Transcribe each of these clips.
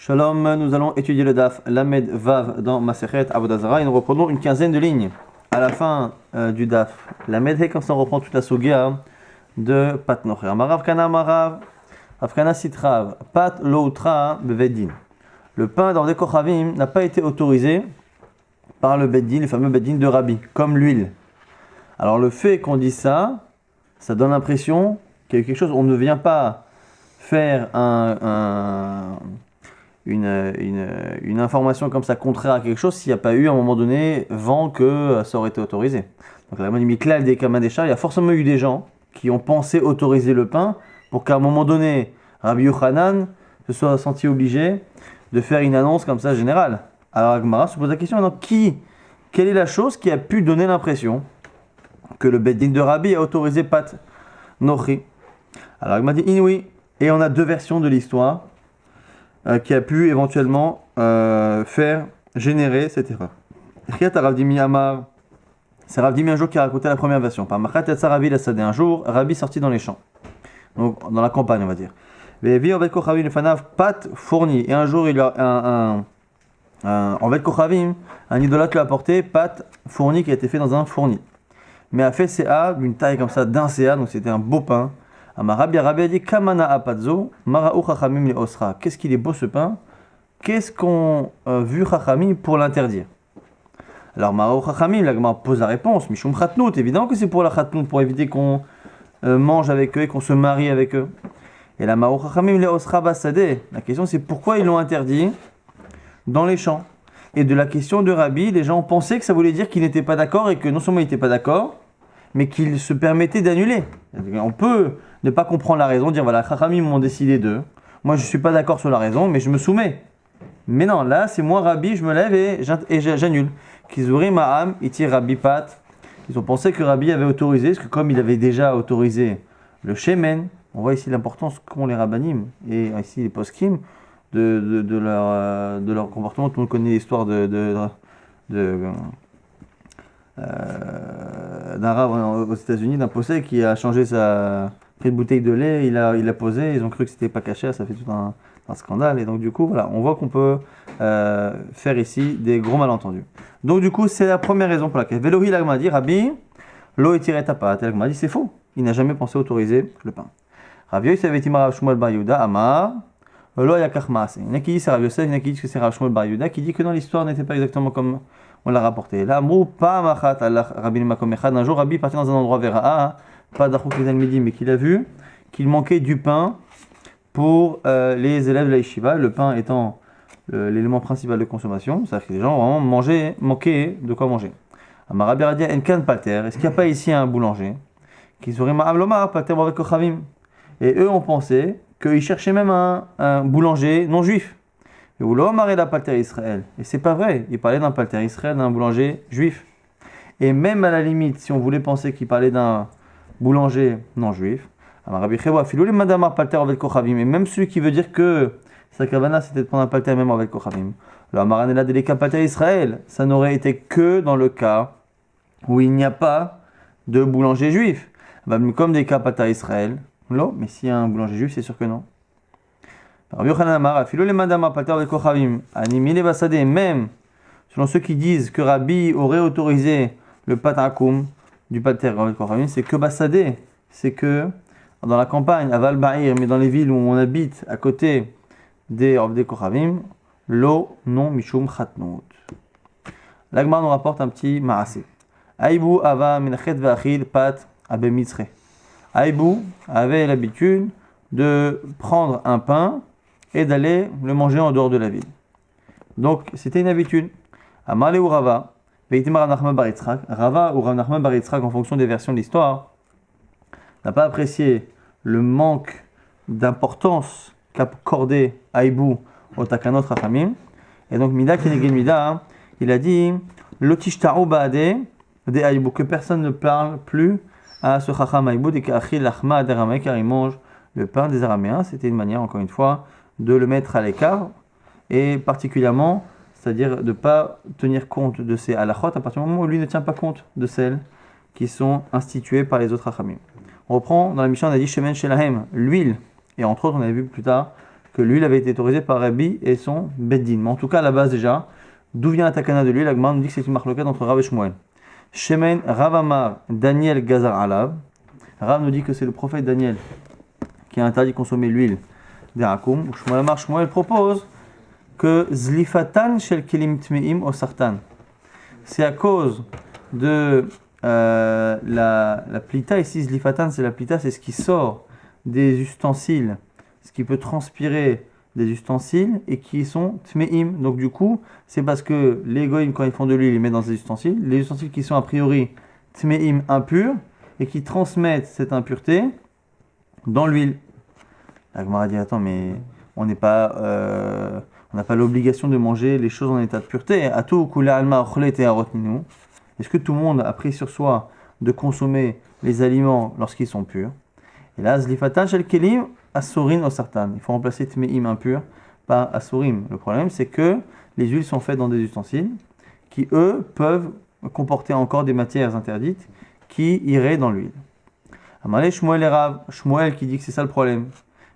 Shalom, nous allons étudier le Daf Lamed Vav dans Masechet Avodah Zarah et nous reprenons une quinzaine de lignes. À la fin du Daf Lamed He, comme ça on reprend toute la Sugia de Pat Nocher. Amarav Kana Marav, Afkana Sitrav, Pat Loutra Bevedin. Le pain dans des Kochavim n'a pas été autorisé par le Beddin, le fameux Beddin de Rabbi, comme l'huile. Alors le fait qu'on dise ça, ça donne l'impression qu'il y a quelque chose, on ne vient pas faire une information comme ça contraire à quelque chose s'il n'y a pas eu à un moment donné vent que ça aurait été autorisé. Donc la Miklal des Kamadesha, il y a forcément eu des gens qui ont pensé autoriser le pain pour qu'à un moment donné, Rabbi Yochanan se soit senti obligé de faire une annonce comme ça générale. Alors Agmara se pose la question, donc quelle est la chose qui a pu donner l'impression que le Beddin de Rabbi a autorisé Pat Nochi? Alors Agmara dit Inouï, et on a deux versions de l'histoire qui a pu éventuellement faire générer cette erreur. Rav Dimi Amar, c'est Rav Dimi un jour qui a raconté la première version. Par Machat Yatsa Rabbi Lassadeh, un jour, Rabbi sorti dans les champs, donc dans la campagne on va dire. Vevi Ovet Kochavim Lefanav Pat fourni, et un jour il a Ovet Kochavim, un idolâtre lui a apporté Pat fourni qui a été fait dans un fourni, mais a fait CA d'une taille comme ça, d'un CA, donc c'était un beau pain. Rabbi a dit Kamana apadzo, mara'u chachamim le osra. Qu'est-ce qu'il est beau ce pain? Qu'est-ce qu'on vu chachamim pour l'interdire? Alors mara'u chachamim, la Gemara pose la réponse. Mishum chatnout, évidemment que c'est pour la chatnout, pour éviter qu'on mange avec eux et qu'on se marie avec eux. Et la mara'u chachamim le osra basadeh. La question c'est pourquoi ils l'ont interdit dans les champs. Et de la question de Rabbi, les gens pensaient que ça voulait dire qu'ils n'étaient pas d'accord et que non seulement ils n'étaient pas d'accord, mais qu'ils se permettaient d'annuler. On peut ne pas comprendre la raison, dire voilà, Chachamim m'ont décidé d'eux. Moi je ne suis pas d'accord sur la raison, mais je me soumets. Mais non, là c'est moi Rabbi, je me lève et j'annule. Kizuri Ma'am, iti Rabbi Pat. Ils ont pensé que Rabbi avait autorisé, parce que comme il avait déjà autorisé le Shemen, on voit ici l'importance qu'ont les Rabbanim, et ici les Poskim, de leur comportement. Tout le monde connaît l'histoire d'un rave aux États-Unis, d'un possède qui a changé pris une bouteille de lait, il l'a posé, ils ont cru que c'était pas caché, ça fait tout un scandale. Et donc du coup, voilà, on voit qu'on peut faire ici des gros malentendus. Donc du coup, c'est la première raison pour laquelle Velohi l'agma dit Rabbi, l'eau est tirée tapat. L'agma dit c'est faux, il n'a jamais pensé autoriser le pain. Rabbi Yosef avait dit Rav Shmuel bar Yehuda Amar, l'eau yakach maaseh. Il y en a qui dit c'est Rabbi Yosef, il y en a qui dit que c'est Rav Shmuel bar Yehuda, qui dit que dans l'histoire n'était pas exactement comme on l'a rapporté. Là, mou pas machat Allah Rabbi makom echad. Un jour, Rabbi partait dans un endroit vers pas d'achok les almidi, mais qu'il a vu qu'il manquait du pain pour les élèves de la yeshiva, le pain étant l'élément principal de consommation, c'est-à-dire que les gens vraiment manquaient de quoi manger. Amarabi a dit Enkan Palter, est-ce qu'il n'y a pas ici un boulanger qui serait Ma'avlomar Palter avec Kochavim? Et eux ont pensé qu'ils cherchaient même un boulanger non juif. Et Oulom la Palter Israël. Et c'est pas vrai, il parlait d'un Palter Israël, d'un boulanger juif. Et même à la limite, si on voulait penser qu'il parlait d'un boulanger non juif, et même celui qui veut dire que sa kavana c'était de prendre un palter même avec kochavim, le amaranela deleka palter Israël, ça n'aurait été que dans le cas où il n'y a pas de boulanger juif. Comme des cas palter Israël, non, mais s'il y a un boulanger juif, c'est sûr que non. Même selon ceux qui disent que Rabbi aurait autorisé le patakum du pater avec kochavim, c'est que Bassadé, c'est que dans la campagne, à Val-Ba'ir, mais dans les villes où on habite à côté des kochavim, l'eau non mishum chatnout. L'Agmar nous rapporte un petit ma'asé. Aïbou ava minachet v'achil pat abe mitzre. Aïbou avait l'habitude de prendre un pain et d'aller le manger en dehors de la ville. Donc c'était une habitude. Amale ou Rava, Veitimar Nachman bar Yitzchak, Rava ou Rav Nachman bar Yitzchak, en fonction des versions de l'histoire, n'a pas apprécié le manque d'importance qu'accordait Aïbou au Takanot Rachamim. Et donc, Mida Keneged Mida, il a dit Lotishta'u ba'ade de Aïbou, que personne ne parle plus à ce Chacham Aïbou, et qu'Achil Lachma Aderamé, car il mange le pain des Araméens. C'était une manière, encore une fois, de le mettre à l'écart, et particulièrement, c'est-à-dire de ne pas tenir compte de ces halachot à partir du moment où lui ne tient pas compte de celles qui sont instituées par les autres Rachamim. On reprend dans la Mishnah, on a dit Shemen Shelahem, l'huile, et entre autres, on avait vu plus tard que l'huile avait été autorisée par Rabbi et son Beddin. Mais en tout cas, à la base déjà, d'où vient la takana de l'huile? La Gemara nous dit que c'est une marloquette entre Rav et Shmuel. Shemen, Rav Amar, Daniel Gazar Alav. Rav nous dit que c'est le prophète Daniel qui a interdit de consommer l'huile d'Erakoum. Shmuel Amar, Shmuel propose que Zlifatan shel kelim tmeim o sartan. C'est à cause de la plita, ici Zlifatan, c'est la plita, c'est ce qui sort des ustensiles, ce qui peut transpirer des ustensiles et qui sont tmeim. Donc du coup, c'est parce que les goïms, quand ils font de l'huile, ils les mettent dans des ustensiles. Les ustensiles qui sont a priori tmeim, impurs, et qui transmettent cette impureté dans l'huile. La Gemara dit, attends, mais on n'a pas l'obligation de manger les choses en état de pureté. Est-ce que tout le monde a pris sur soi de consommer les aliments lorsqu'ils sont purs? Et là, Zlifatan shel kelim asurin o sartan. Il faut remplacer tmeim impur par asurim. Le problème, c'est que les huiles sont faites dans des ustensiles qui, eux, peuvent comporter encore des matières interdites qui iraient dans l'huile. Amalé Shmuel et Rav. Shmuel qui dit que c'est ça le problème.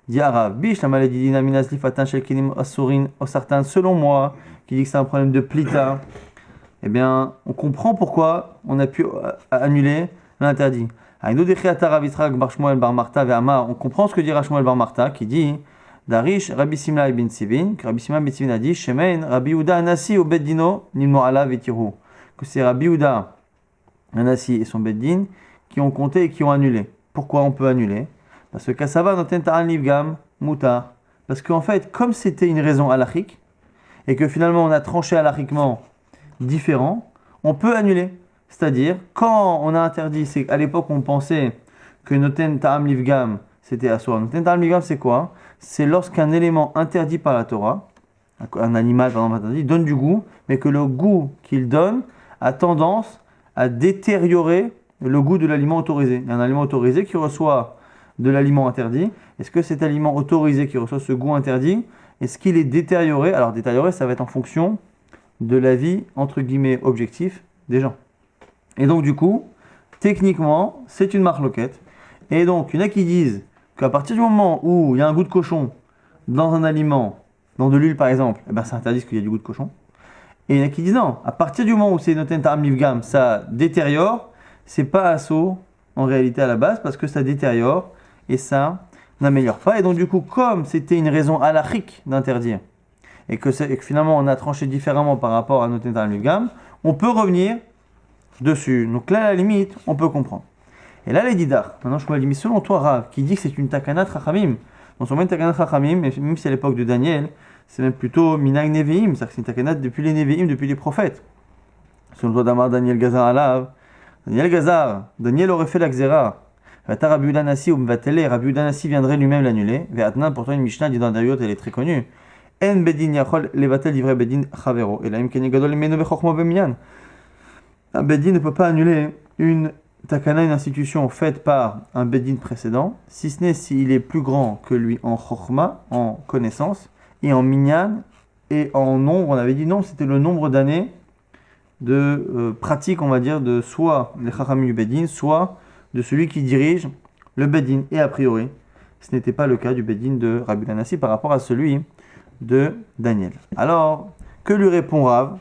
Dit à Rav, bish la maladie dinamina zlifatan shel kelim asurin o sartan. Selon moi, qui dit que c'est un problème de plita, eh bien, on comprend pourquoi on a pu annuler l'interdit. On comprend ce que dit Shmuel bar Martha qui dit Darish Rabbi Simla ben Sivin, que Rabbi Simla ben Sivin a dit Shemen Rabbi Yehuda Anasi au Beddino Nilmo Ala Vetiru, que c'est Rabbi Yehuda Anasi et son Beddin qui ont compté et qui ont annulé. Pourquoi on peut annuler? Parce que Kassava noten ta'an livgam mutar. Parce qu'en fait, comme c'était une raison halachique et que finalement on a tranché halachiquement différent, on peut annuler. C'est-à-dire, quand on a interdit, c'est à l'époque on pensait que noten ta'am livgam c'était assour. Noten ta'am livgam c'est quoi? C'est lorsqu'un élément interdit par la Torah, un animal par exemple interdit, donne du goût, mais que le goût qu'il donne a tendance à détériorer le goût de l'aliment autorisé. Il y a un aliment autorisé qui reçoit de l'aliment interdit. Est-ce que cet aliment autorisé qui reçoit ce goût interdit, est-ce qu'il est détérioré? Alors détérioré, ça va être en fonction de l'avis, entre guillemets, objectif des gens. Et donc du coup, techniquement, c'est une marloquette. Et donc, il y en a qui disent qu'à partir du moment où il y a un goût de cochon dans un aliment, dans de l'huile par exemple, eh ben, c'est interdit parce qu'il y a du goût de cochon. Et il y en a qui disent non, à partir du moment où c'est noten ta'am livgam, ça détériore, c'est pas assaut en réalité à la base parce que ça détériore et ça n'améliore pas. Et donc du coup, comme c'était une raison halachique d'interdire et que finalement on a tranché différemment par rapport à noten ta'am livgam, on peut revenir dessus. Donc là, à la limite, on peut comprendre. Et là, les didar, maintenant je me dis, mais selon toi, Rav, qui dit que c'est une takanat chachamim, non seulement une takanat chachamim, mais même si à l'époque de Daniel, c'est même plutôt minag neveim, c'est-à-dire que c'est une takanat depuis les neveim, depuis les prophètes. Selon toi, Damar, Daniel Gazar alav, Daniel aurait fait la xéra. Vata Rabbi Yehuda Nasi ou Mvatele, Rabbi Yehuda Nasi viendrait lui-même l'annuler. Ve'atna, pourtant une Mishnah dit dans Dariot, elle est très connue. En bedin yachol levatel livrei bedin chavero. Et là, im keni gadol imenu bechokmo b'minyan. Un Beddin ne peut pas annuler une takana, une institution faite par un Beddin précédent, si ce n'est s'il est plus grand que lui en chokma, en connaissance, et en minyan, et en nombre. On avait dit non, c'était le nombre d'années de pratique, on va dire, de soit les chachamim du Beddin, soit de celui qui dirige le Beddin. Et a priori, ce n'était pas le cas du Beddin de Rabbi Anasi par rapport à celui de Daniel. Alors, que lui répond Rav?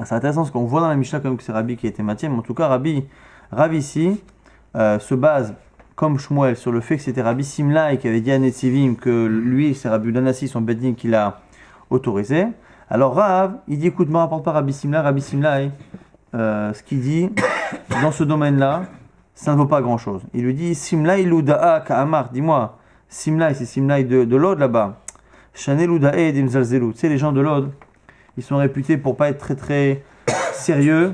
C'est intéressant parce qu'on voit dans la Mishnah comme que c'est Rabbi qui était matière, mais en tout cas Rav ici se base comme Shmuel sur le fait que c'était Rabbi Simla qui avait dit à Netzivim que lui c'est Rabbi Danassi son Beddin qui l'a autorisé. Alors Rav il dit écoute, ne me rapporte pas Rabbi Simla, ce qu'il dit dans ce domaine-là ça ne vaut pas grand-chose. Il lui dit Simla iluda'a ka'amar, dis-moi Simla c'est Simla de l'Aude là-bas. Chanel uda'a dimzalzelu, tu sais les gens de l'Aude ils sont réputés pour pas être très très sérieux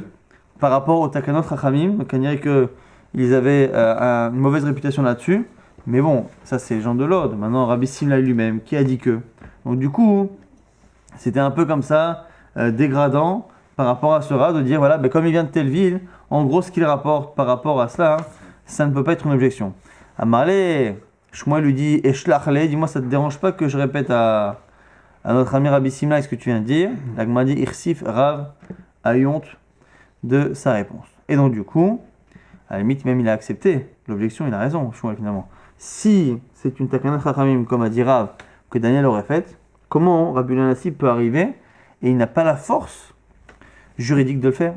par rapport au takanot chachamim. Donc on dirait qu'ils avaient une mauvaise réputation là-dessus. Mais bon, ça c'est les gens de l'Aude. Maintenant Rabbi Simla lui-même qui a dit que. Donc du coup, c'était un peu comme ça, dégradant par rapport à ce rat de dire voilà, ben, comme il vient de telle ville, en gros ce qu'il rapporte par rapport à cela, ça ne peut pas être une objection. Amarle, Shmuel lui dit Eshlachle, dis-moi ça te dérange pas que je répète à notre ami Rabbi Simla, est-ce que tu viens de dire? La Gemara dit Irsif Rav a eu honte de sa réponse. Et donc du coup, à la limite même il a accepté l'objection, il a raison, finalement. Si c'est une takana chachamim comme a dit Rav, que Daniel aurait faite. Comment Rabbi Yonassi peut arriver et il n'a pas la force juridique de le faire?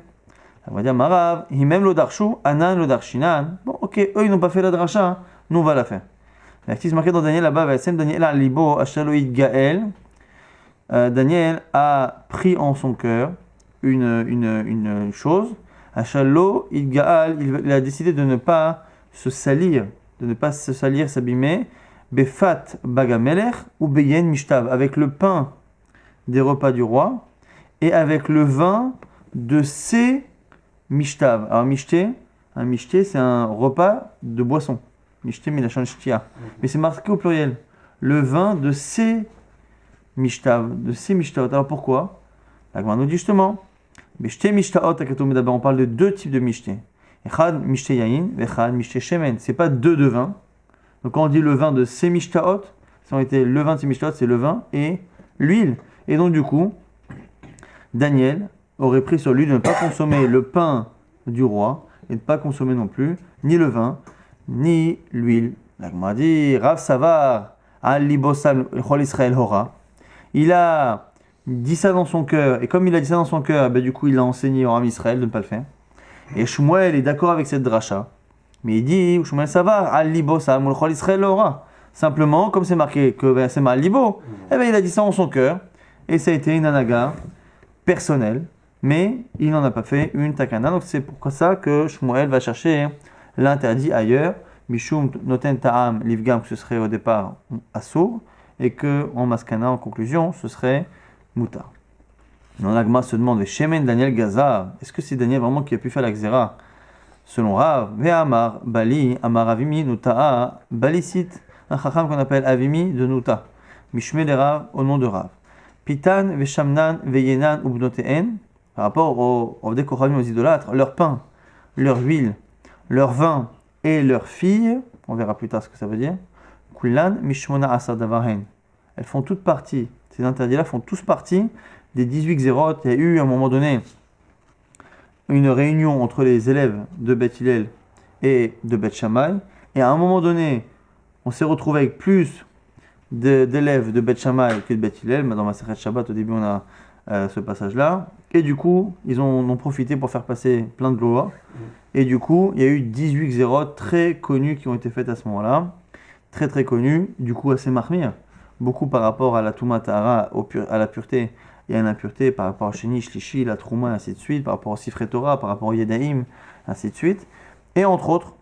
On va dire Marav, Himem lo darshu, Anan lo darshinan. Bon, ok, eux ils n'ont pas fait la dracha, nous on va la faire. L'actif marqué dans Daniel là-bas, Daniel alibo ashaloïd gael. Daniel a pris en son cœur une chose. Ashalo id gaal, il a décidé de ne pas se salir, s'abîmer. Befat bagamelech ou beyen mishtav, avec le pain des repas du roi et avec le vin de ses mishtav. Alors un mishté c'est un repas de boisson. Mishté milachon shtia. Mais c'est marqué au pluriel. Le vin de ses mishtav, de ses mishtaot. Alors pourquoi? La Gemara nous dit justement, mishté mishtaot, d'abord on parle de deux types de mishté. Echad mishté yain, echad mishté shemen. C'est pas deux de vin. Donc quand on dit le vin de ses mishtaot, ça aurait été le vin de ses mishtaot, c'est le vin et l'huile. Et donc du coup, Daniel aurait pris sur lui de ne pas consommer le pain du roi et de ne pas consommer non plus ni le vin ni l'huile. La Gemara dit Rav Savar al libosam chol Israël hora. Il a dit ça dans son cœur et comme il a dit ça dans son cœur, ben, du coup il a enseigné au Ram Israël de ne pas le faire. Et Shmuel est d'accord avec cette dracha, mais il dit Shmuel Savar al libosam chol Israël hora. Simplement comme c'est marqué que c'est mal libo, eh ben il a dit ça en son cœur et ça a été une anaga personnelle. Mais il n'en a pas fait une takana, donc c'est pour ça que Shmuel va chercher l'interdit ailleurs. Mishum noten ta'am livgam, que ce serait au départ assour, et que en maskana, en conclusion, ce serait mutar. Dans l'agma se demande, Shemen Daniel Gaza, est-ce que c'est Daniel vraiment qui a pu faire la xéra? Selon Rav, Ve'amar Bali, Amar Avimi, Nuta'a, Balisit, un chacham qu'on appelle Avimi de Nuta. Mishme de Rav, au nom de Rav. Pitan, Veshamnan, Veyenan, Ubnoteen, par rapport aux décorations, aux idolâtres, leur pain, leur huile, leur vin et leurs filles, on verra plus tard ce que ça veut dire, Kulan Mishmona Asadavahen. Elles font toutes partie, ces interdits-là font tous partie des 18 xérotes. Il y a eu à un moment donné une réunion entre les élèves de Beth Hillel et de Beth Shammai, et à un moment donné, on s'est retrouvé avec plus d'élèves de Beth Shammai que de Beth Hillel. Dans ma Masechet Shabbat, au début, on a ce passage-là. Et du coup, ils en ont profité pour faire passer plein de lois. Et du coup, il y a eu 18 xérotes très connues qui ont été faites à ce moment-là. Très très connues, du coup assez marmire. Beaucoup par rapport à la Touma Tahara, à la pureté et à l'impureté, par rapport à Sheni, Shlishi, la Trouma, ainsi de suite, par rapport au Sifrei Torah, par rapport au Yedaïm, ainsi de suite. Et entre autres,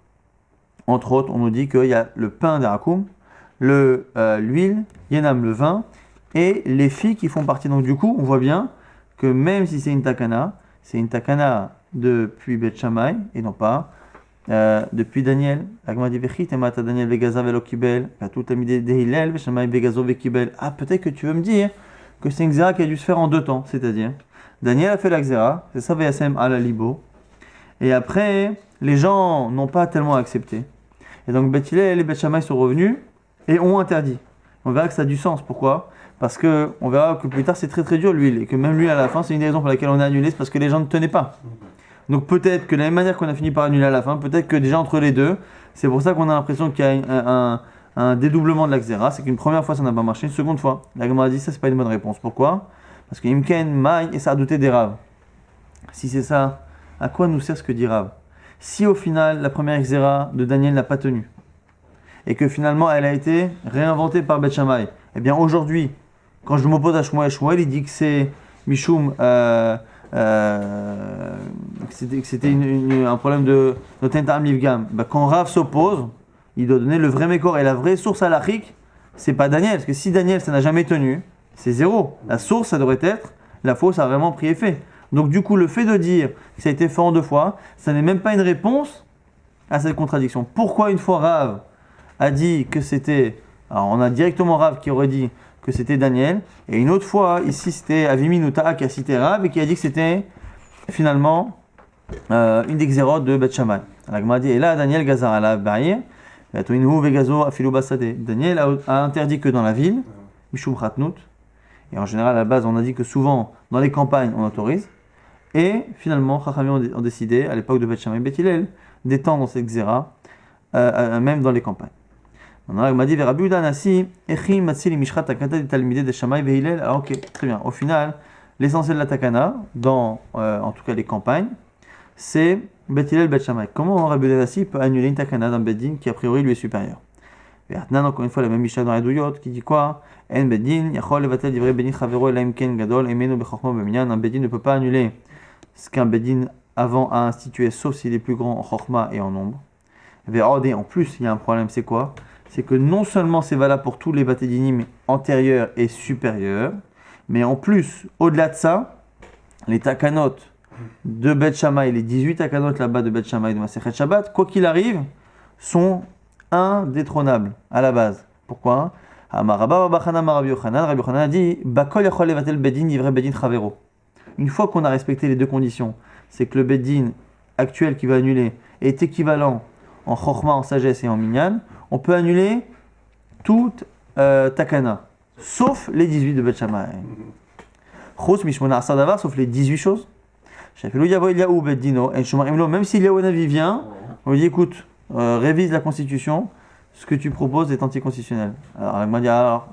on nous dit qu'il y a le pain d'Arakoum, l'huile, Yenam le vin, et les filles qui font partie. Donc du coup, on voit bien que même si c'est une takana depuis Beth Shammai, et non pas depuis Daniel. Ah, peut-être que tu veux me dire que c'est une xéra qui a dû se faire en deux temps, c'est-à-dire Daniel a fait la xéra, c'est ça Vayasem à la libo, et après les gens n'ont pas tellement accepté. Et donc Beth Hillel et les Beth Shammai sont revenus et ont interdit. On verra que ça a du sens. Pourquoi? Parce que on verra que plus tard c'est très très dur l'huile, et que même l'huile à la fin c'est une des raisons pour laquelle on a annulé, c'est parce que les gens ne tenaient pas. Donc peut-être que de la même manière qu'on a fini par annuler à la fin, peut-être que déjà entre les deux, c'est pour ça qu'on a l'impression qu'il y a un dédoublement de la xéra, c'est qu'une première fois ça n'a pas marché, une seconde fois, la Gemara a dit ça c'est pas une bonne réponse. Pourquoi? Parce que Imken, Maï et ça a douté des Rav. Si c'est ça, à quoi nous sert ce que dit Rav? Si au final la première xéra de Daniel n'a pas tenu, et que finalement elle a été réinventée par Beth Shammai, eh bien aujourd'hui, quand je m'oppose à Shmuel, il dit que c'est Mishum, que c'était un problème de Noten Ta'am Livgam. Quand Rav s'oppose, il doit donner le vrai mécor, et la vraie source halachique, c'est pas Daniel, parce que si Daniel ça n'a jamais tenu, c'est zéro. La source ça devrait être, la fausse a vraiment pris effet. Donc du coup le fait de dire que ça a été fait en deux fois, ça n'est même pas une réponse à cette contradiction. Pourquoi une fois Rav a dit que c'était, alors on a directement Rav qui aurait dit que c'était Daniel, et une autre fois, ici c'était Avimi Nuta'a qui a cité Rav et qui a dit que c'était finalement une des xérotes de Beth Shammai. La Gemara dit, et là Daniel Gazar ala Ba'ir, Daniel a interdit que dans la ville, Mishum Khatnout, et en général à la base on a dit que souvent dans les campagnes on autorise, et finalement Chachamim ont décidé à l'époque de Beth Shammai et Beth Hillel d'étendre cette xéra même dans les campagnes. Alors, il m'a dit, Rabbi Yehuda Anassi, Echim Matzili Mishrat Takana de Talmidei de Shammai Vehillel. Alors, ok, très bien. Au final, l'essentiel de la Takana, dans en tout cas les campagnes, c'est Bet Hillel Bet Shammai. Comment Rabbi Yehuda Anassi peut annuler une Takana d'un Beddin qui a priori lui est supérieur? Et maintenant, encore une fois, la même Mishnah dans Eduyot qui dit quoi? En Beddin, Yachol Levatel Divrei Beddin Chavero Elaim Ken Gadol Emenu Bechachmo Beminyan. Un Beddin ne peut pas annuler ce qu'un Beddin avant a institué, sauf s'il est plus grand en Chochma et en nombre. Et en plus, il y a un problème, c'est quoi? C'est que non seulement c'est valable pour tous les Batédinim antérieurs et supérieurs, mais en plus, au-delà de ça, les takanot de Bet Shammai, les 18 takanot là-bas de Bet Shammai de Masechet Shabbat, quoi qu'il arrive, sont indétrônables à la base. Pourquoi? Rabbi Yochanan a dit Bakol yachol levatel bedin divrei bedin chavero. Une fois qu'on a respecté les deux conditions, c'est que le bedin actuel qui va annuler est équivalent en chokhma, en sagesse et en minyan, on peut annuler toute takana, sauf les 18 de Bet Shammai. Chos mishmona asar davar, sauf les 18 choses. Même si Eliyahu vient, on lui dit écoute, révise la constitution, ce que tu proposes est anticonstitutionnel. Alors,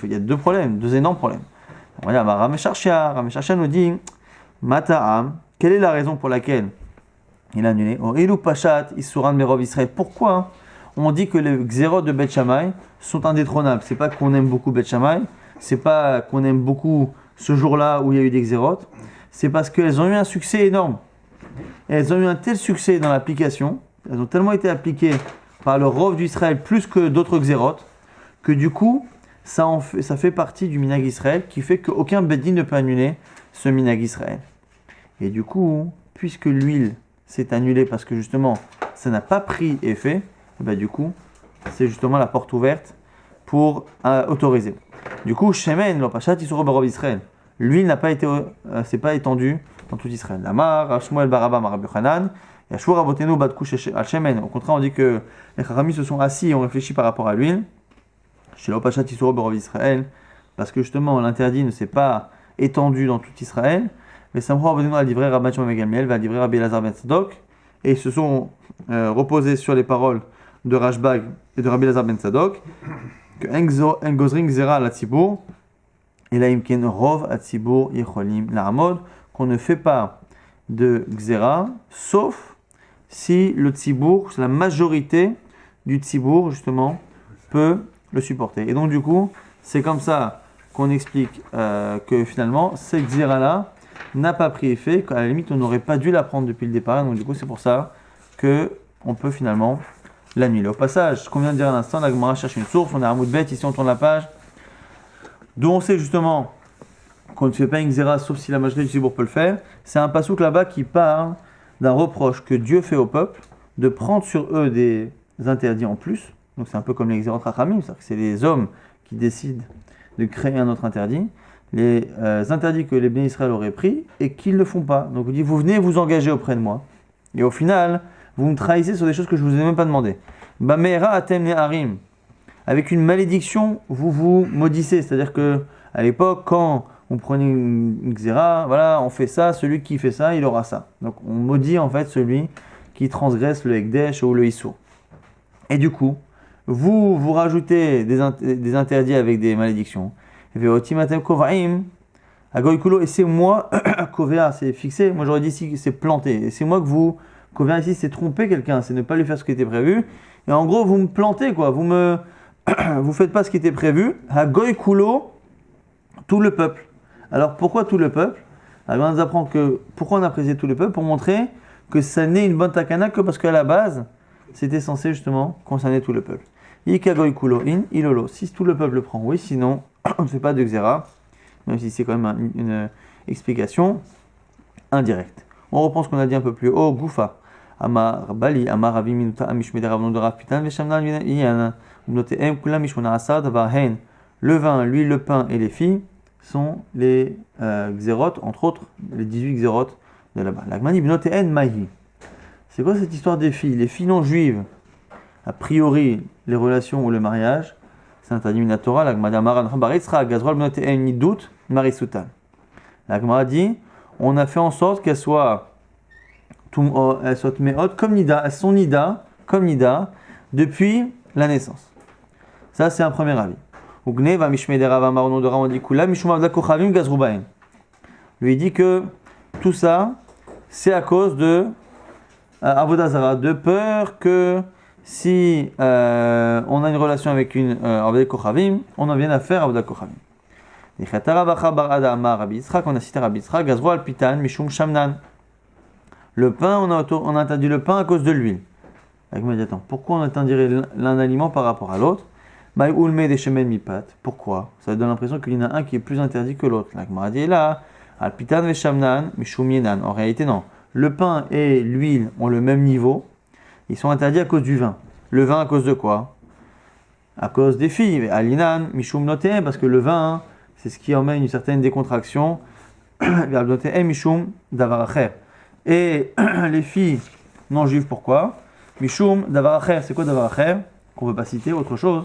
il y a deux problèmes, deux énormes problèmes. Rameshachia nous dit Mata'am, quelle est la raison pour laquelle il a annulé? Pourquoi on dit que les xérot de Bet Shammai sont indétrônables? C'est pas qu'on aime beaucoup Bet Shammai, c'est pas qu'on aime beaucoup ce jour-là où il y a eu des xérots, c'est parce qu'elles ont eu un succès énorme. Et elles ont eu un tel succès dans l'application, elles ont tellement été appliquées par le Rov d'Israël plus que d'autres xérots, que du coup, ça fait partie du minhag Israël qui fait qu'aucun Beddin ne peut annuler ce minhag Israël. Et du coup, puisque l'huile s'est annulée parce que justement, ça n'a pas pris effet, et ben du coup, c'est justement la porte ouverte pour autoriser. Du coup, Shemen, l'opachat, il se Rov Israël. L'huile n'a pas été, c'est pas étendue dans tout Israël. Lamar, Shmuel Baraba, Rabbi Yochanan, Yashur Rabotenu Badkush al Shemen. Au contraire, on dit que les Chachamim se sont assis et ont réfléchi par rapport à l'huile. Chez l'opachat, il se Rov Israël, parce que justement, l'interdit ne s'est pas étendu dans tout Israël. Mais Samro Rabotenu a livré Rabbi Shimon ben Gamliel, va livrer Rabbi Elazar ben Tzadok, et ils se sont reposés sur les paroles de Rashbag et de Rabbi Elazar ben Tzadok, que Engozring Zera la Tzibour, et là, Imken Rov Atzibur Yecholim La'amod, qu'on ne fait pas de Xéra, sauf si le Tzibour, la majorité du Tzibour, justement, peut le supporter. Et donc, du coup, c'est comme ça qu'on explique que finalement, cette Xéra-là n'a pas pris effet, qu'à la limite, on n'aurait pas dû la prendre depuis le départ. Donc, du coup, c'est pour ça qu'on peut finalement l'annuler. Au passage, ce qu'on vient de dire à l'instant, la Gemara cherche une source, on a un mot de bête, ici on tourne la page. D'où on sait justement qu'on ne fait pas une xéra sauf si la majorité du Tzibour peut le faire. C'est un pasouk là-bas qui parle d'un reproche que Dieu fait au peuple de prendre sur eux des interdits en plus. Donc c'est un peu comme les xérot rachamim, c'est-à-dire que c'est les hommes qui décident de créer un autre interdit. Les interdits que les bénis Israël auraient pris et qu'ils ne le font pas. Donc vous dites, vous venez vous engager auprès de moi. Et au final, vous me trahissez sur des choses que je ne vous ai même pas demandé. Bamera atem ne'arim. Avec une malédiction, vous vous maudissez. C'est-à-dire que à l'époque, quand on prenait une xéra, voilà, on fait ça, celui qui fait ça, il aura ça. Donc on maudit en fait celui qui transgresse le Ekdesh ou le Issour. Et du coup, vous rajoutez des interdits avec des malédictions. Et c'est moi, Kovea, c'est fixé, moi j'aurais dit ici c'est planté. Et c'est moi que vous, Kovea ici, c'est tromper quelqu'un, c'est ne pas lui faire ce qui était prévu. Et en gros, vous me plantez, quoi, vous faites pas ce qui était prévu. Hagoy Kulo, tout le peuple. Alors pourquoi tout le peuple? Alors on nous apprend que pourquoi on a précisé tout le peuple pour montrer que ça n'est une bonne takana que parce qu'à la base c'était censé justement concerner tout le peuple. Ikagoy Kulo in ilolo. Si tout le peuple le prend, oui. Sinon on ne fait pas de xéra, même si c'est quand même une explication indirecte. On reprend ce qu'on a dit un peu plus haut. Goufa. Amar Bali, Amar Ravi Minuta Amishmeder Ravnon de Rav Pitan Veshamnan Yana. Le vin, l'huile, le pain et les filles sont les xérotes, entre autres les 18 xérotes de là-bas. C'est quoi cette histoire des filles? Les filles non juives, a priori, les relations ou le mariage, c'est interdit la Torah. La Gemara dit, on a fait en sorte qu'elles soient meot comme nida, elles sont nida, comme nida, depuis la naissance. Ça, c'est un premier avis. Ugne va mishmei de Rav Amar, au nom de Rav, on dit Kula mishum avda kochavim gazru bahen. Lui, il dit que tout ça, c'est à cause de Avodah Zara, de peur que si on a une relation avec une Avodah Kochavim, on en vienne à faire Avodah Kochavim. On a cité Rabbi Yitzchak, Gazro al Pitan, Mishum Shamnan. Le pain, on a interdit le pain à cause de l'huile. Il m'a dit, attends, pourquoi on interdirait l'un aliment par rapport à l'autre? Pourquoi? Ça donne l'impression qu'il y en a un qui est plus interdit que l'autre. La Gemara dit là, al Pitan ve Shamnan, Mishum Yenan. En réalité, non. Le pain et l'huile ont le même niveau. Ils sont interdits à cause du vin. Le vin à cause de quoi? À cause des filles. Alinan, Mishum Noté, parce que le vin, c'est ce qui emmène une certaine décontraction. Mishum Davar Acher. Et les filles non juives, pourquoi? Mishum Davar Acher. C'est quoi Davar Acher? Qu'on ne peut pas citer, autre chose.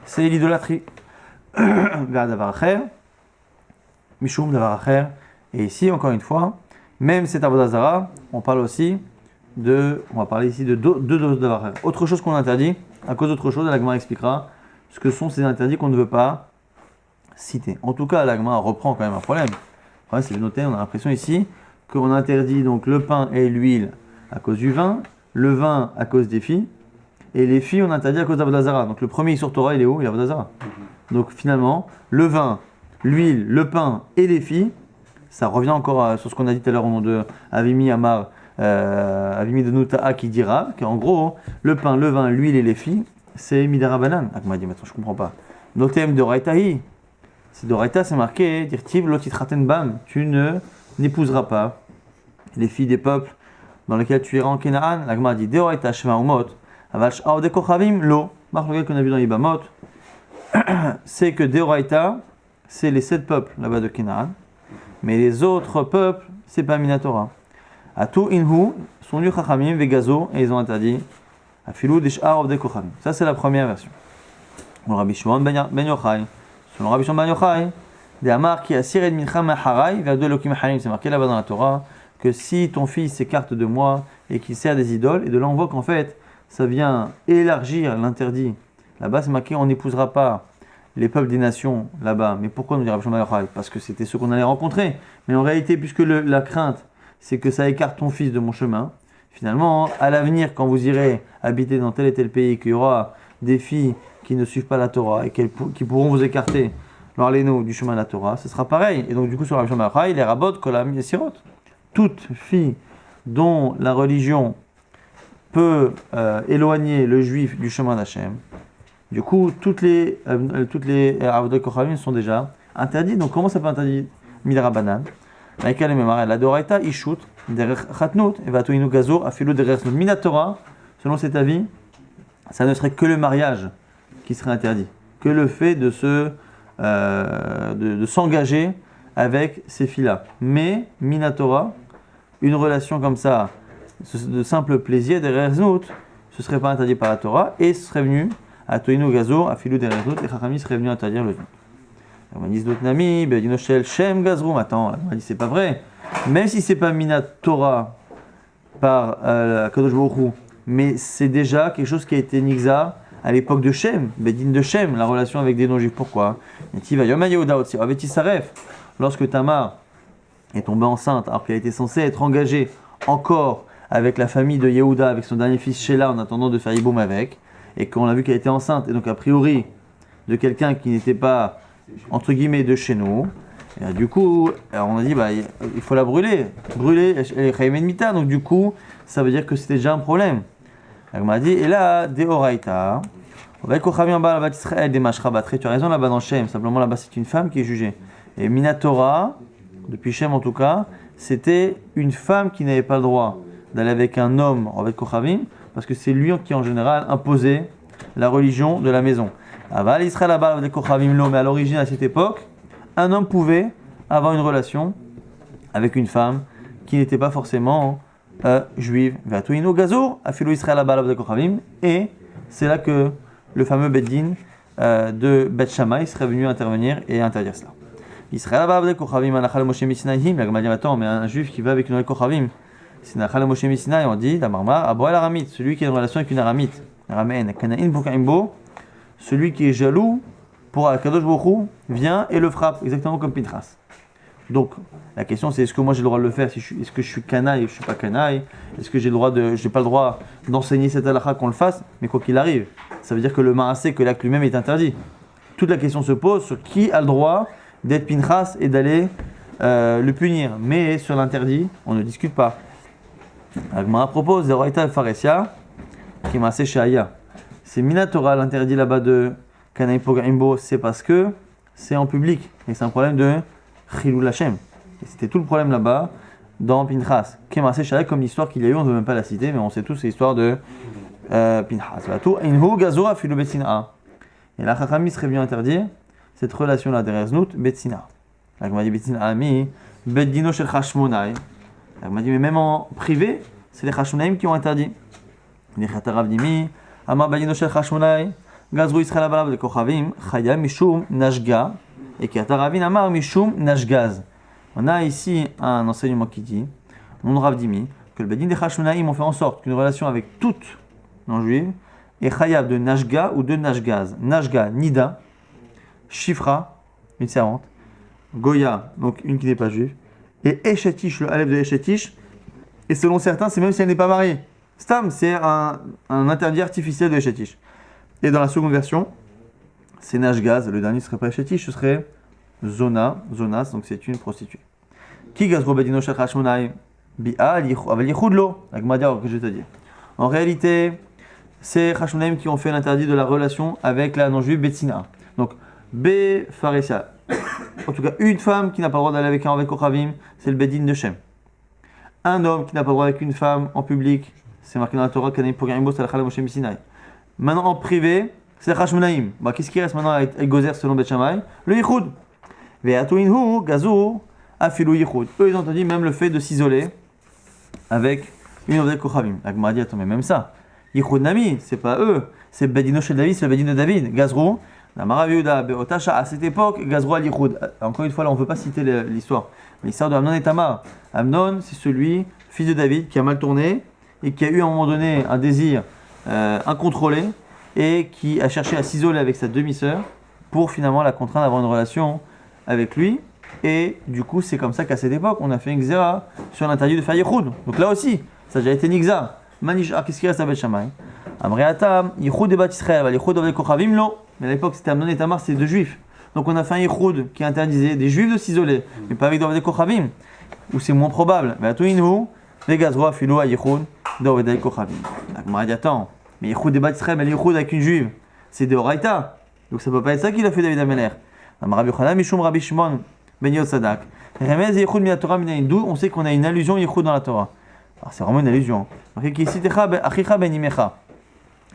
C'est l'idolâtrie. Davar Acher. Mishum Davar Acher. Et ici, encore une fois, même cet Avodah Zara, on va parler ici de deux doses Davar Acher. Autre chose qu'on interdit, à cause d'autre chose, la Gemara expliquera ce que sont ces interdits qu'on ne veut pas citer. En tout cas, la Gemara reprend quand même un problème. Ouais, c'est noté, on a l'impression ici qu'on interdit donc le pain et l'huile à cause du vin, le vin à cause des filles, et les filles on interdit à cause d'Avodah Zara. Donc le premier sur Torah, il est où? Il est Avodah Zara. Donc finalement, le vin, l'huile, le pain et les filles, ça revient encore sur ce qu'on a dit tout à l'heure au nom de Avimi Amar, Avimi de Nuta'a qui dira qu'en gros, le pain, le vin, l'huile et les filles, c'est Midara Banan. Ah, m'a dit, maintenant je comprends pas. Notem de Raitahi. Si de Raita c'est marqué, Dirtiv Lotitraten Bam, tu n'épouseras pas les filles des peuples dans lesquels tu iras en Kenaan. La Gemara dit de Raita Shema Umot, Avash Aode Kochavim Lo. Marc le gars qu'on a vu dans Ibamot, c'est que de Raita, c'est les 7 peuples là-bas de Kenaan. Mais les autres peuples, c'est pas Minatora. Atu inhu, sont du Chachamim vegazo, et ils ont interdit Afilu dishar of de Kochamim. Ça, c'est la première version. Le Rabbi Shimon ben Yochai, selon Rabbi Shimon ben Yochai, des Amar qui a siré de mincha maharai, vers de Elohim harim, c'est marqué là-bas dans la Torah, que si ton fils s'écarte de moi et qu'il sert des idoles, et de là on voit qu'en fait, ça vient élargir l'interdit. Là-bas, c'est marqué on n'épousera pas les peuples des nations là-bas. Mais pourquoi nous dit Rabbi Shimon ben Yochai? Parce que c'était ceux qu'on allait rencontrer. Mais en réalité, puisque la crainte, c'est que ça écarte ton fils de mon chemin, finalement, à l'avenir, quand vous irez habiter dans tel et tel pays, qu'il y aura des filles qui ne suivent pas la Torah et qui pourront vous écarter, l'orléno du chemin de la Torah, ce sera pareil. Et donc, du coup, sur Rabbi Shimon ben Yochai, les rabot, kolam et sirot. Toute fille dont la religion peut éloigner le juif du chemin d'Hachem, du coup, toutes les Avodah Kochavim sont déjà interdites. Donc, comment ça peut interdire Midara Banan? La Doraita Ishut, derech Chatnut, et Vatoinu Gazor, Afilu derech Minatora, selon cet avis, ça ne serait que le mariage qui serait interdit, que le fait de s'engager avec ces filles-là. Mais Minatora, une relation comme ça, de simple plaisir, derech Znut, ce ne serait pas interdit par la Torah, et ce serait venu à Toinu Gazor, Afilu derech Znut, et Chachamim serait venu interdire le Znut. On dit d'autres nami, Bedinoshel, Shem, Gazroum. Attends, on dit c'est pas vrai. Même si c'est pas Minat Torah par Kadosh Baruch Hu, mais c'est déjà quelque chose qui a été nixar à l'époque de Shem, Bedin de Shem, la relation avec des non-juifs. Pourquoi? Lorsque Tamar est tombée enceinte, alors qu'elle était censée être engagée encore avec la famille de Yehuda, avec son dernier fils Shelah, en attendant de faire Yiboum avec, et qu'on a vu qu'elle était enceinte, et donc a priori de quelqu'un qui n'était pas entre guillemets de chez nous, et du coup on a dit il faut la brûler, elle est Chaim Mita, donc du coup ça veut dire que c'était déjà un problème. On m'a dit et là Deoraita, avec Kochavim Baal Bat Israël des Mashra Batre, tu as raison là-bas dans Shem, simplement là-bas c'est une femme qui est jugée. Et Minatora, depuis Shem en tout cas, c'était une femme qui n'avait pas le droit d'aller avec un homme avec Kochavim, parce que c'est lui qui en général imposait la religion de la maison. Aval Israël Abal des Kochavim Lo, mais à l'origine, à cette époque, un homme pouvait avoir une relation avec une femme qui n'était pas forcément juive. Vatuino Gazor, Afilu Israël Abal des Kochavim, et c'est là que le fameux Beddin de Beth Shammai serait venu intervenir et interdire cela. Israël Abal des Kochavim, Anachal Moshe Misinaïm, la Gemara dit attends, mais un juif qui va avec une Kochavim, c'est Anachal Moshe Misinaïm, on dit, la Marma, Aboel Aramite, celui qui a une relation avec une Aramite, Araméenne, Kanaïn Bokaimbo, celui qui est jaloux pour Akadosh Baruch Hu vient et le frappe, exactement comme Pinchas. Donc, la question c'est est-ce que moi j'ai le droit de le faire, est-ce que je suis canaille ou je suis pas canaille, est-ce que j'ai pas le droit d'enseigner cette halakha qu'on le fasse, mais quoi qu'il arrive, ça veut dire que le ma'aseh, que l'acte lui-même est interdit. Toute la question se pose sur qui a le droit d'être Pinchas et d'aller le punir, mais sur l'interdit, on ne discute pas. Agmara propose de Raïta Faresia, qui est Maaseh Shaya. C'est Minatora l'interdit là-bas de Kanaï Pogaimbo, c'est parce que c'est en public et c'est un problème de Chilul Hashem. Et c'était tout le problème là-bas dans Pinchas. Qui est Maaseh Shaya, comme l'histoire qu'il y a eu, on ne veut même pas la citer, mais on sait tous, c'est l'histoire de Pinchas. Inhu Gazura Filu Betsina. Et la Chachami serait bien interdire cette relation-là derrière Znout, Betsina. La Gemara dit Betsina Ami, Beddino Shel Chashmonai. La Gemara dit mais même en privé, c'est les Chashmonaïm qui ont interdit. Les Chatarav Dimi, Amar Beddino Shel Chashmonai, Gazru Israël Abalav de Kochavim, Chaya Mishum Nashga, et Kataravin Amar Mishum Nashgaz. On a ici un enseignement qui dit, mon Rav Dimi, que le Beddin des Chashmonaïm ont fait en sorte qu'une relation avec toutes non-juives est Chayab de Nashga ou de Nashgaz. Nashga, Nida, Shifra, une servante, Goya, donc une qui n'est pas juive, et Eshetish, le Aleph de Eshetish, et selon certains, c'est même si elle n'est pas mariée. Stam, c'est un interdit artificiel de Eshetish. Et dans la seconde version, c'est Nashgaz, le dernier serait pas Eshetish, ce serait Zonas, donc c'est une prostituée. Qui gazro bedino shel Chashmonai bi'a aval yichudlo, la Gemara que je vais te dire. En réalité, c'est Chashmonaïm qui ont fait l'interdit de la relation avec la non-juive Betsina. Donc, B. Pharesia. En tout cas, une femme qui n'a pas le droit d'aller avec un avec Kochavim, c'est le Bedin de Shem. Un homme qui n'a pas le droit avec une femme en public, c'est marqué dans la Torah, Kanaïm Pogarimbo, c'est la Chala Moshe Misinaï. Maintenant, en privé, c'est Chashmonaïm. Bah, qu'est-ce qui reste maintenant avec Gozer selon Bet Shammai? Le Yichud. Ve'atuinhu, Gazou, Afilu Yichud. Eux, ils ont dit même le fait de s'isoler avec une avec Kochavim. La Gemara dit, attends, mais même ça. Yichud Nami, c'est pas eux, c'est Bedino chez David, c'est le Bedin de David. Gazrou, la Maraviuda, Beotasha, à cette époque, Gazrou al Yichud. Encore une fois, là, on ne veut pas citer l'histoire. Mais l'histoire de Amnon et Tamar. Amnon, c'est celui, fils de David, qui a mal tourné et qui a eu à un moment donné un désir incontrôlé et qui a cherché à s'isoler avec sa demi-sœur pour finalement la contraindre à avoir une relation avec lui. Et du coup, c'est comme ça qu'à cette époque, on a fait une xéra sur l'interdit de faire Yichud. Donc là aussi, ça a déjà été Nigza. Manish, qu'est-ce qui reste à Bet Shammai? Amreatam, Yichud et Bat Israël, Yichud avec Kochavim, lo. Mais à l'époque, c'était Amnon et Tamar, c'est deux juifs. Donc on a fait un Yichud qui interdisait des juifs de s'isoler, mais pas avec Dovedek Kochavim, où c'est moins probable. Mais à tout inhu, les gazroa filo à Yichud, Dovedek Kochavim. La Gemara dit attends, mais Yichud et Bat Israël, mais Yichud avec une juive, c'est de Horaïta. Donc ça peut pas être ça qu'il a fait David Ameler. Rabbi Yochanan, Mishum Rabbi Shimon, Ben Yosadak. Remez Yichud mi Torah min d'où on sait qu'on a une allusion Yichud dans la Torah. Alors c'est vraiment une allusion.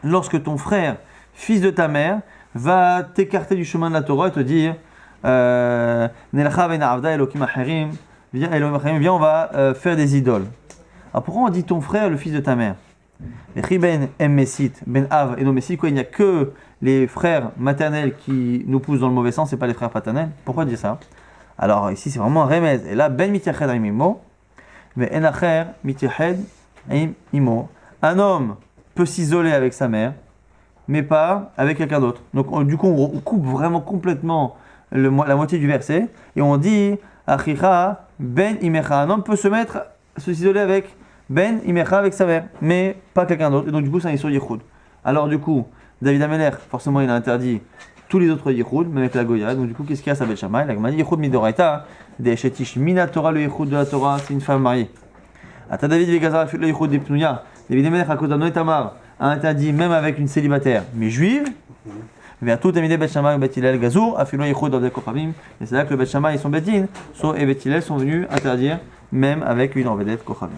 Lorsque ton frère, fils de ta mère, va t'écarter du chemin de la Torah et te dire viens, on va faire des idoles. Alors pourquoi on dit ton frère, le fils de ta mère? Ben Av et Nomesit, il n'y a que les frères maternels qui nous poussent dans le mauvais sens, et pas les frères paternels. Pourquoi dire ça? Alors ici c'est vraiment un remède. Et là, Ben Mitached Aimimo, mais Enacher Mitached Aimimo. Un homme peut s'isoler avec sa mère, mais pas avec quelqu'un d'autre. Donc du coup, on coupe vraiment complètement la moitié du verset, et on dit Achicha Ben Imecha. Un homme peut s'isoler avec Ben Imecha, avec sa mère, mais pas quelqu'un d'autre. Et donc du coup, c'est un Yisur Yichud. Alors du coup, David Ameler, forcément, il a interdit tous les autres Yichud, même avec la Goya. Donc du coup, qu'est-ce qu'il y a à Bet Shammai? La Gemara dit Yichud Midoraita, des Shetish Mina Torah, le Yichud de la Torah, c'est une femme mariée. Ata David Vegazar le Yichud des Pnuya. David Ameler, à cause d'Amnon et Tamar, a interdit même avec une célibataire, mais juive. Vers tout Amidé Bet Shammai, Bet Hillel Gazour, Afilo Yichud Dovdek Kochavim. Et c'est là que le Bet Shammai et son Bet Din et Bet Hillel sont venus interdire même avec une Orvedet Kochavim.